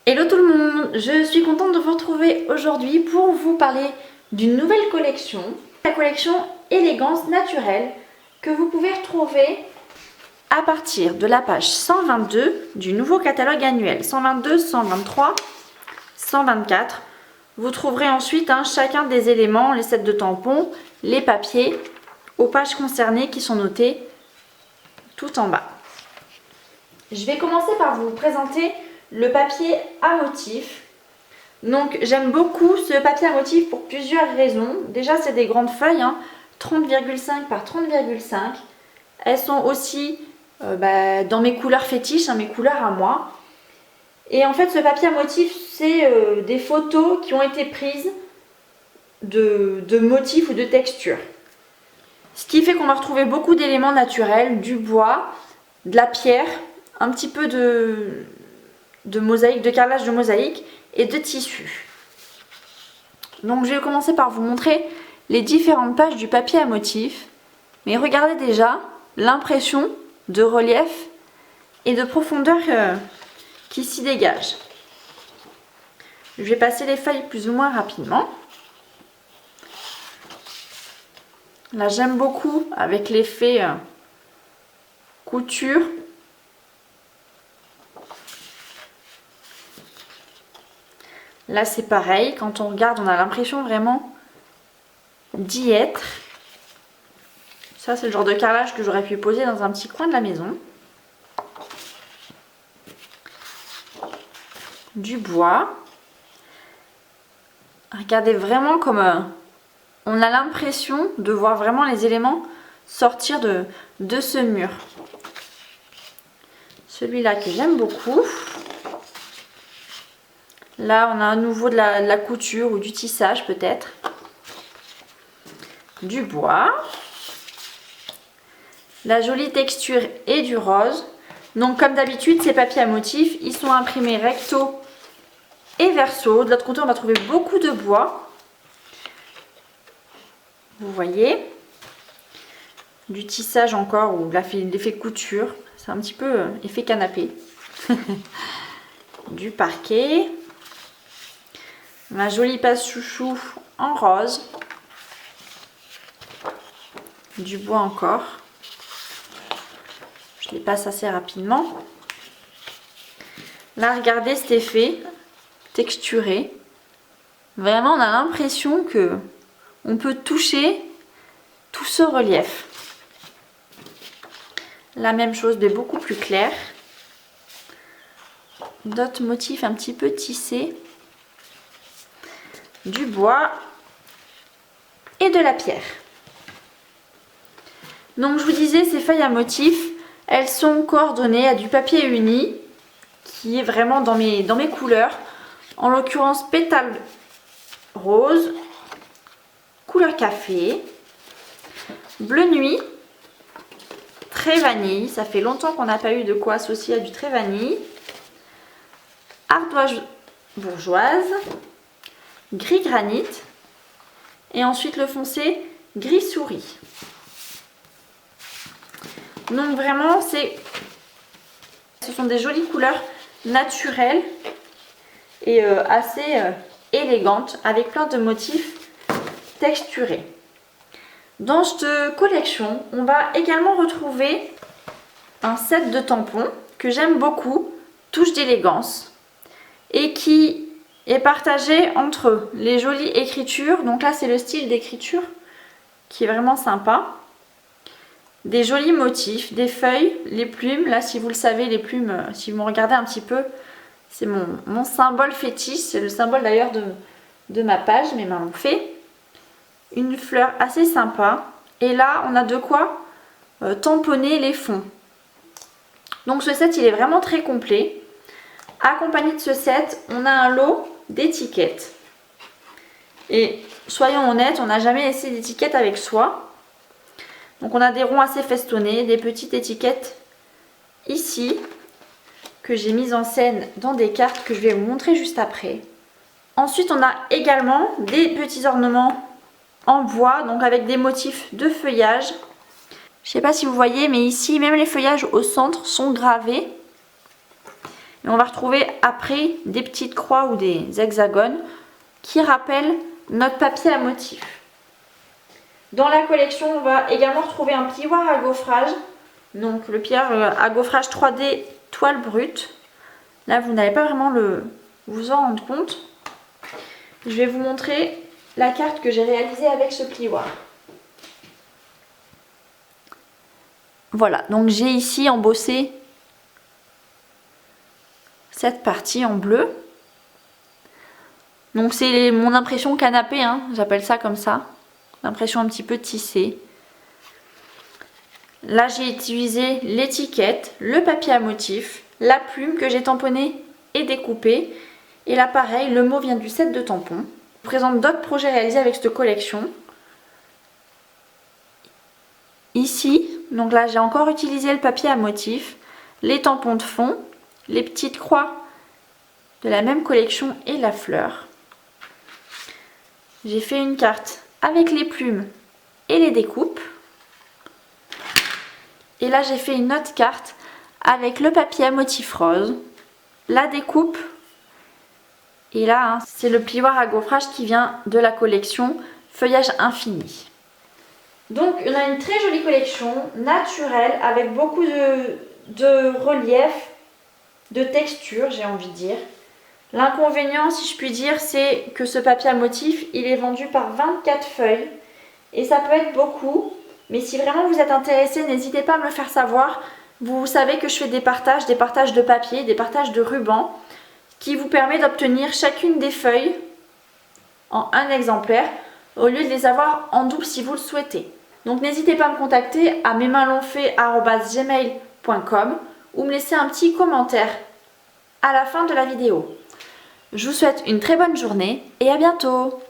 Hello tout le monde, je suis contente de vous retrouver aujourd'hui pour vous parler d'une nouvelle collection, la collection Élégance Naturelle que vous pouvez retrouver à partir de la page 122 du nouveau catalogue annuel, 122, 123, 124. Vous trouverez ensuite chacun des éléments, les sets de tampons, les papiers aux pages concernées qui sont notés tout en bas. Je vais commencer par vous présenter le papier à motif. Donc j'aime beaucoup ce papier à motif pour plusieurs raisons. Déjà c'est des grandes feuilles, 30,5 par 30,5. Elles sont aussi dans mes couleurs fétiches, mes couleurs à moi. Et en fait ce papier à motif c'est des photos qui ont été prises de motifs ou de textures. Ce qui fait qu'on va retrouver beaucoup d'éléments naturels, du bois, de la pierre, un petit peu de mosaïque, de carrelage de mosaïque et de tissu. Donc je vais commencer par vous montrer les différentes pages du papier à motif. Mais regardez déjà l'impression de relief et de profondeur qui s'y dégage. Je vais passer les feuilles plus ou moins rapidement. Là j'aime beaucoup avec l'effet couture. Là c'est pareil, quand on regarde on a l'impression vraiment d'y être. Ça c'est le genre de carrelage que j'aurais pu poser dans un petit coin de la maison. Du bois. Regardez vraiment comme on a l'impression de voir vraiment les éléments sortir de ce mur. Celui-là que j'aime beaucoup. Là, on a à nouveau de la couture ou du tissage peut-être. Du bois. La jolie texture et du rose. Donc comme d'habitude, ces papiers à motifs, ils sont imprimés recto et verso. De l'autre côté, on va trouver beaucoup de bois. Vous voyez. Du tissage encore ou l'effet couture. C'est un petit peu effet canapé. Du parquet. Ma jolie passe chouchou en rose. Du bois encore. Je les passe assez rapidement. Là, regardez cet effet texturé. Vraiment, on a l'impression que on peut toucher tout ce relief. La même chose, mais beaucoup plus clair. D'autres motifs un petit peu tissés. Du bois et de la pierre. Donc je vous disais, ces feuilles à motifs, elles sont coordonnées à du papier uni qui est vraiment dans mes couleurs. En l'occurrence pétale rose, couleur café, bleu nuit, très vanille. Ça fait longtemps qu'on n'a pas eu de quoi associer à du très vanille. Ardoise bourgeoise, gris granit et ensuite le foncé gris souris. Donc vraiment ce sont des jolies couleurs naturelles et assez élégantes avec plein de motifs texturés. Dans cette collection, on va également retrouver un set de tampons que j'aime beaucoup, touche d'élégance, et qui est partagé entre les jolies écritures. Donc là c'est le style d'écriture qui est vraiment sympa. Des jolis motifs, des feuilles, les plumes. Là si vous le savez, les plumes, si vous me regardez un petit peu, c'est mon symbole fétiche. C'est le symbole d'ailleurs de ma page, mes mains l'ont fait. Une fleur assez sympa. Et là on a de quoi tamponner les fonds. Donc ce set il est vraiment très complet. Accompagné de ce set, on a un lot d'étiquettes. Et soyons honnêtes, on n'a jamais laissé d'étiquettes avec soi. Donc on a des ronds assez festonnés, des petites étiquettes ici, que j'ai mises en scène dans des cartes que je vais vous montrer juste après. Ensuite on a également des petits ornements en bois, donc avec des motifs de feuillage. Je ne sais pas si vous voyez, mais ici même les feuillages au centre sont gravés. Et on va retrouver après des petites croix ou des hexagones qui rappellent notre papier à motif. Dans la collection, on va également retrouver un plioir à gaufrage. Donc le plioir à gaufrage 3D toile brute. Là, vous n'allez pas vraiment vous en rendre compte. Je vais vous montrer la carte que j'ai réalisée avec ce plioir. Voilà, donc j'ai ici embossé cette partie en bleu. Donc c'est mon impression canapé, hein, j'appelle ça comme ça. L'impression un petit peu tissée. Là, j'ai utilisé l'étiquette, le papier à motif, la plume que j'ai tamponnée et découpée. Et là, pareil, le mot vient du set de tampons. Je vous présente d'autres projets réalisés avec cette collection. Ici, donc là, j'ai encore utilisé le papier à motif, les tampons de fond, les petites croix de la même collection et la fleur. J'ai fait une carte avec les plumes et les découpes. Et là, j'ai fait une autre carte avec le papier à motif rose, la découpe. Et là, c'est le plioir à gaufrage qui vient de la collection Feuillage Infini. Donc, on a une très jolie collection naturelle avec beaucoup de relief, de texture, j'ai envie de dire. L'inconvénient, si je puis dire, c'est que ce papier à motif, il est vendu par 24 feuilles. Et ça peut être beaucoup. Mais si vraiment vous êtes intéressé, n'hésitez pas à me le faire savoir. Vous savez que je fais des partages de papier, des partages de ruban, qui vous permet d'obtenir chacune des feuilles en un exemplaire, au lieu de les avoir en double si vous le souhaitez. Donc n'hésitez pas à me contacter à mesmainslonfait@gmail.com ou me laisser un petit commentaire à la fin de la vidéo. Je vous souhaite une très bonne journée et à bientôt!